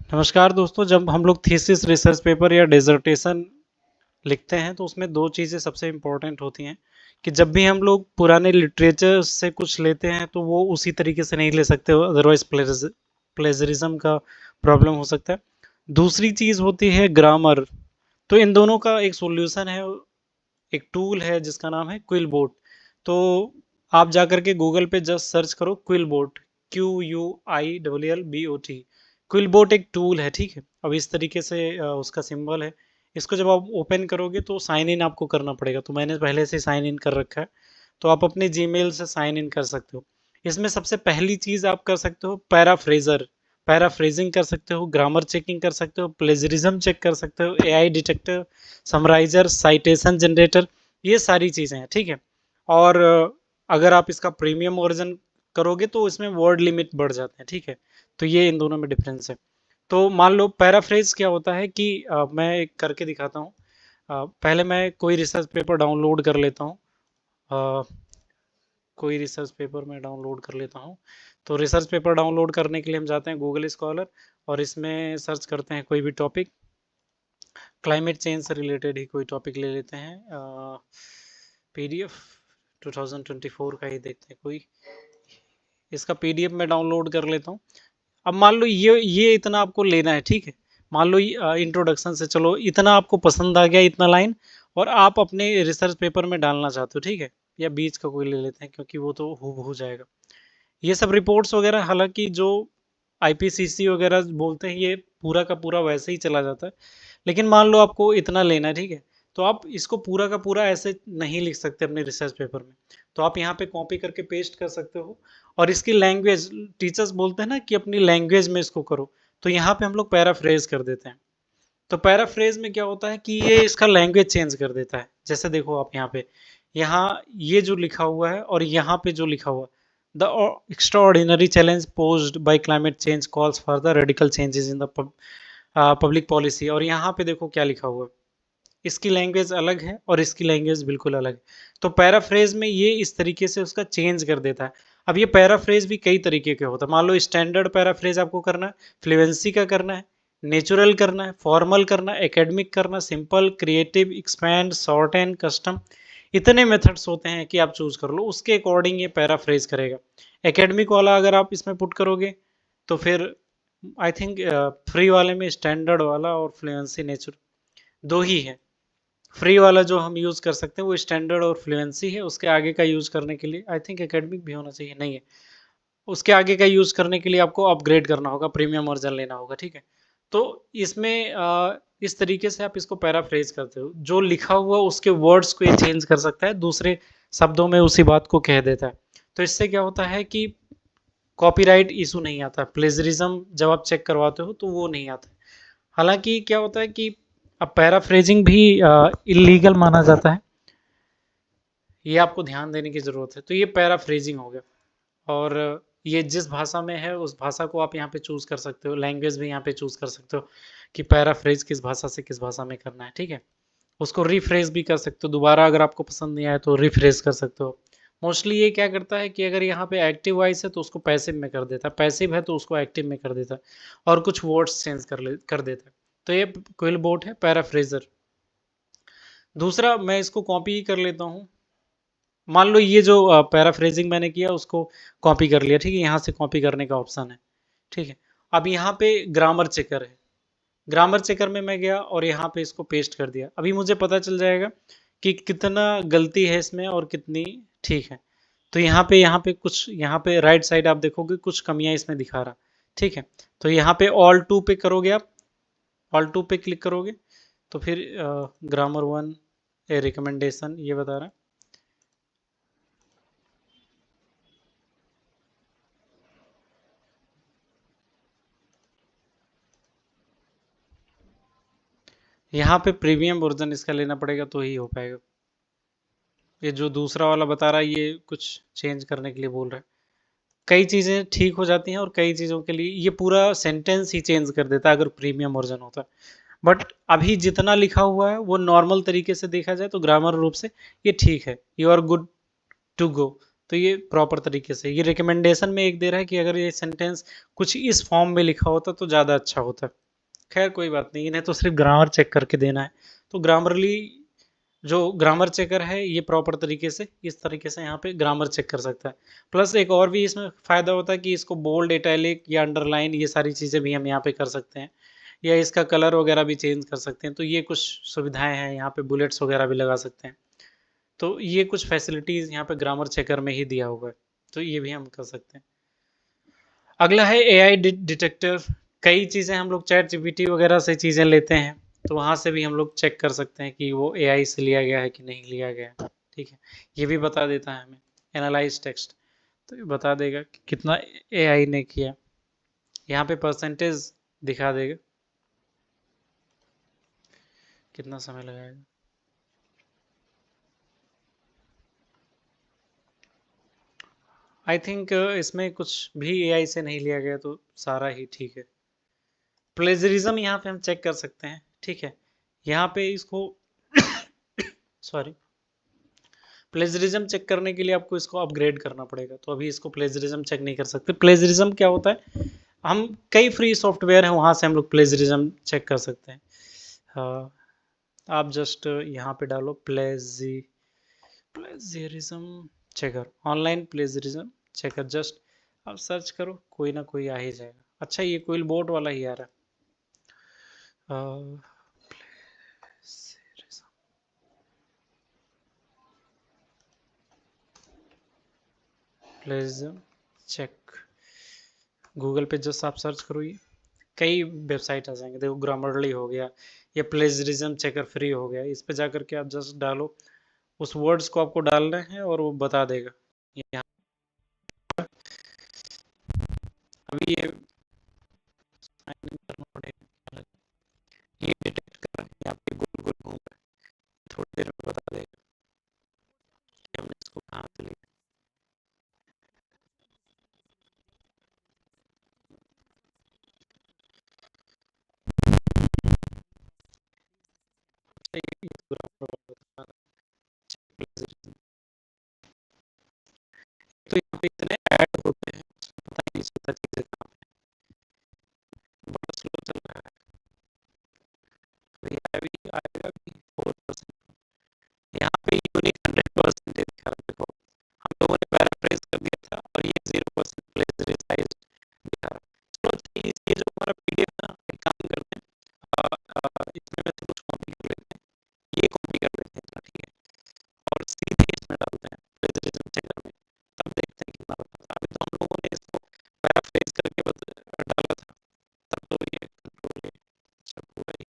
नमस्कार दोस्तों। जब हम लोग थीसिस रिसर्च पेपर या डिसर्टेशन लिखते हैं तो उसमें दो चीज़ें सबसे इम्पोर्टेंट होती हैं कि जब भी हम लोग पुराने लिटरेचर से कुछ लेते हैं तो वो उसी तरीके से नहीं ले सकते हो, अदरवाइज प्लेजरिज्म का प्रॉब्लम हो सकता है। दूसरी चीज़ होती है ग्रामर। तो इन दोनों का एक सॉल्यूशन है, एक टूल है जिसका नाम है क्विलबोट। तो आप जाकर के गूगल पे जस्ट सर्च करो क्विलबोट, QUILLBOT। क्विलबोट एक टूल है, ठीक है। अब इस तरीके से उसका सिंबल है। इसको जब आप ओपन करोगे तो साइन इन आपको करना पड़ेगा, तो मैंने पहले से साइन इन कर रखा है। तो आप अपने जीमेल से साइन इन कर सकते हो। इसमें सबसे पहली चीज़ आप कर सकते हो पैराफ्रेजिंग कर सकते हो, ग्रामर चेकिंग कर सकते हो, प्लेजरिज्म चेक कर सकते हो, एआई डिटेक्टर, समराइजर, साइटेशन जनरेटर, ये सारी चीज़ें हैं, ठीक है। और अगर आप इसका प्रीमियम वर्जन करोगे तो इसमें वर्ड लिमिट बढ़ जाते हैं, ठीक है। तो ये इन दोनों में डिफरेंस है। तो मान लो पैराफ्रेज क्या होता है कि मैं एक करके दिखाता हूँ। पहले मैं कोई रिसर्च पेपर डाउनलोड कर लेता हूँ। अ, कोई रिसर्च पेपर मैं डाउनलोड कर लेता हूँ। तो रिसर्च पेपर डाउनलोड करने के लिए हम जाते हैं गूगल स्कॉलर और इसमें सर्च करते हैं कोई भी टॉपिक। क्लाइमेट चेंज से रिलेटेड ही कोई टॉपिक ले लेते हैं। पीडीएफ 2024 का ही देखते हैं कोई। इसका पीडीएफ मैं डाउनलोड कर लेता हूँ। अब मान लो ये इतना आपको लेना है, ठीक है। मान लो इंट्रोडक्शन से चलो इतना आपको पसंद आ गया, इतना लाइन, और आप अपने रिसर्च पेपर में डालना चाहते हो, ठीक है। या बीच का कोई ले लेते हैं क्योंकि वो तो हो जाएगा। ये सब रिपोर्ट्स वगैरह, हालांकि जो आईपीसीसी वगैरह बोलते हैं ये पूरा का पूरा वैसे ही चला जाता है। लेकिन मान लो आपको इतना लेना है, ठीक है। तो आप इसको पूरा का पूरा ऐसे नहीं लिख सकते अपने रिसर्च पेपर में। तो आप यहाँ पे कॉपी करके पेस्ट कर सकते हो। और इसकी लैंग्वेज, टीचर्स बोलते हैं ना कि अपनी लैंग्वेज में इसको करो, तो यहाँ पे हम लोग पैराफ्रेज कर देते हैं। तो पैराफ्रेज में क्या होता है कि ये इसका लैंग्वेज चेंज कर देता है। जैसे देखो आप यहाँ पे, यहाँ ये जो लिखा हुआ है और यहाँ पे जो लिखा हुआ, the extraordinary challenge posed bye climate change calls for the radical changes in the public policy, और यहाँ पे देखो क्या लिखा हुआ है। इसकी लैंग्वेज अलग है और इसकी लैंग्वेज बिल्कुल अलग है। तो पैराफ्रेज में ये इस तरीके से उसका चेंज कर देता है। अब ये पैराफ्रेज भी कई तरीके के होता है। मान लो स्टैंडर्ड पैराफ्रेज आपको करना है, फ्लुएंसी का करना है, नेचुरल करना है, फॉर्मल करना है, एकेडमिक करना, simple, creative, expand, short and custom. इतने मेथड्स होते हैं कि आप चूज कर लो, उसके अकॉर्डिंग ये पैराफ्रेज करेगा। एकेडमिक वाला अगर आप इसमें पुट करोगे तो फिर आई थिंक फ्री वाले में स्टैंडर्ड वाला और फ्लुएंसी नेचुरल दो ही है। फ्री वाला जो हम यूज़ कर सकते हैं वो स्टैंडर्ड और फ्लुएंसी है। उसके आगे का यूज़ करने के लिए आई थिंक एकेडमिक भी होना चाहिए, नहीं है। उसके आगे का यूज़ करने के लिए आपको अपग्रेड करना होगा, प्रीमियम वर्जन लेना होगा, ठीक है। तो इसमें इस तरीके से आप इसको पैराफ्रेज करते हो। जो लिखा हुआ उसके वर्ड्स को ये चेंज कर सकता है, दूसरे शब्दों में उसी बात को कह देता है। तो इससे क्या होता है कि कॉपीराइट इशू नहीं आता, प्लेजरिज्म जब आप चेक करवाते हो तो वो नहीं आता। हालांकि क्या होता है कि अब पैराफ्रेजिंग भी इलीगल माना जाता है, ये आपको ध्यान देने की ज़रूरत है। तो ये पैराफ्रेजिंग हो गया। और ये जिस भाषा में है उस भाषा को आप यहाँ पे चूज़ कर सकते हो, लैंग्वेज भी यहाँ पे चूज़ कर सकते हो कि पैराफ्रेज किस भाषा से किस भाषा में करना है, ठीक है। उसको रिफ्रेश भी कर सकते हो, दोबारा अगर आपको पसंद नहीं आया तो रिफ्रेश कर सकते हो। मोस्टली ये क्या करता है कि अगर यहाँ पे एक्टिव वॉइस है तो उसको पैसिव में कर देता है, पैसिव है तो उसको एक्टिव में कर देता है, और कुछ वर्ड्स चेंज कर देता है। तो ये क्विल बोट है पैराफ्रेजर। दूसरा मैं इसको कॉपी कर लेता हूँ। मान लो ये जो पैराफ्रेजिंग मैंने किया उसको कॉपी कर लिया, ठीक है। यहाँ से कॉपी करने का ऑप्शन है, ठीक है। अब यहाँ पे ग्रामर चेकर है, ग्रामर चेकर में मैं गया और यहाँ पे इसको पेस्ट कर दिया। अभी मुझे पता चल जाएगा कि कितना गलती है इसमें और कितनी ठीक है। तो यहाँ पे कुछ, यहाँ पे राइट साइड आप देखोगे कुछ कमियां इसमें दिखा रहा, ठीक है। तो यहाँ पे ऑल टू पे करोगे, आप ऑल टू पे क्लिक करोगे तो फिर ग्रामर वन ए रिकमेंडेशन ये बता रहा है। यहाँ पे प्रीमियम वर्जन इसका लेना पड़ेगा तो ही हो पाएगा। ये जो दूसरा वाला बता रहा है ये कुछ चेंज करने के लिए बोल रहा है। कई चीज़ें ठीक हो जाती हैं और कई चीज़ों के लिए ये पूरा सेंटेंस ही चेंज कर देता है अगर प्रीमियम वर्जन होता है। बट अभी जितना लिखा हुआ है वो नॉर्मल तरीके से देखा जाए तो ग्रामर रूप से ये ठीक है, you are good to go. तो ये प्रॉपर तरीके से ये रिकमेंडेशन में एक दे रहा है कि अगर ये सेंटेंस कुछ इस फॉर्म में लिखा होता तो ज़्यादा अच्छा होता। खैर कोई बात नहीं, इन्हें तो सिर्फ ग्रामर चेक करके देना है। तो ग्रामरली जो ग्रामर चेकर है ये प्रॉपर तरीके से इस तरीके से यहाँ पे ग्रामर चेक कर सकता है। प्लस एक और भी इसमें फ़ायदा होता है कि इसको बोल्ड, इटैलिक या अंडरलाइन ये सारी चीज़ें भी हम यहाँ पे कर सकते हैं, या इसका कलर वगैरह भी चेंज कर सकते हैं। तो ये कुछ सुविधाएं हैं, यहाँ पे बुलेट्स वगैरह भी लगा सकते हैं। तो ये कुछ फैसिलिटीज़ यहाँ पे ग्रामर चेकर में ही दिया हुआ है, तो ये भी हम कर सकते हैं। अगला है एआई डिटेक्टर। कई चीज़ें हम लोग चैट जीपीटी वगैरह से चीज़ें लेते हैं, तो वहाँ से भी हम लोग चेक कर सकते हैं कि वो एआई से लिया गया है कि नहीं लिया गया है। ठीक है, ये भी बता देता है हमें। एनालाइज टेक्स्ट, तो ये बता देगा कि कितना एआई ने किया। यहाँ पे परसेंटेज दिखा देगा कितना समय लगाएगा। आई थिंक इसमें कुछ भी एआई से नहीं लिया गया, तो सारा ही ठीक है। प्लेजरिज्म यहाँ पे हम चेक कर सकते हैं। ठीक है, यहाँ पे इसको सॉरी, प्लेजरिज्म चेक करने के लिए आपको इसको अपग्रेड करना पड़ेगा, तो अभी इसको प्लेजरिज्म चेक नहीं कर सकते। प्लेजरिज्म क्या होता है, हम कई फ्री सॉफ्टवेयर हैं वहाँ से हम लोग प्लेजरिज्म चेक कर सकते हैं। आप जस्ट यहाँ पे डालो plagiarism checker, online plagiarism checker, just आप सर्च करो, कोई ना कोई आ ही जाएगा। अच्छा, ये कोई बोट वाला ही आ रहा है। प्लेजरिज्म चेक, गूगल पे जस्ट आप सर्च करो, ये कई वेबसाइट आ जाएंगे। देखो, ग्रामरली हो गया, या प्लेजरिज्म चेकर फ्री हो गया। इस पे जा करके आप जस्ट डालो, उस वर्ड्स को आपको डालना है और वो बता देगा। यहाँ अभी ये sign in करना पड़ेगा, ये डिटेक्ट कर रहा है, यहाँ पे गोल गोल घूम रहा है, थोड़ी देर में बता देगा कि हमने इसको कहाँ से लिया। ये पूरा प्रॉपर बता रहा है plagiarism। तो यहाँ पे इतने ऐड होते हैं, पता ही नहीं चलता चीजें कहाँ पे, बड़ा स्लो चल रहा है। तो ये अभी आएगा भी 4%, यहाँ पे यूनिक 100% दिखा रहा है। देखो, हम लोगों ने पैराफ्रेज कर दिया था और ये 0% प्लेजराइज्ड दिखा रहा है। चलो अच्छा, ये जो हमारा पीडीएफ ना, एक काम करते हैं, इसमें में से कुछ कॉपी कर लेते हैं, ये कॉपी कर लेते हैं इतना, ठीक है, और सीधे इसमें डालते हैं प्लेजरिज्म चेकर में, तब देखते हैं कितना होता है। अभी तो हम लोगों ने इसको पैराफ्रेज करके डाला था, तब तो ये कंट्रोल ये सब पूरा ही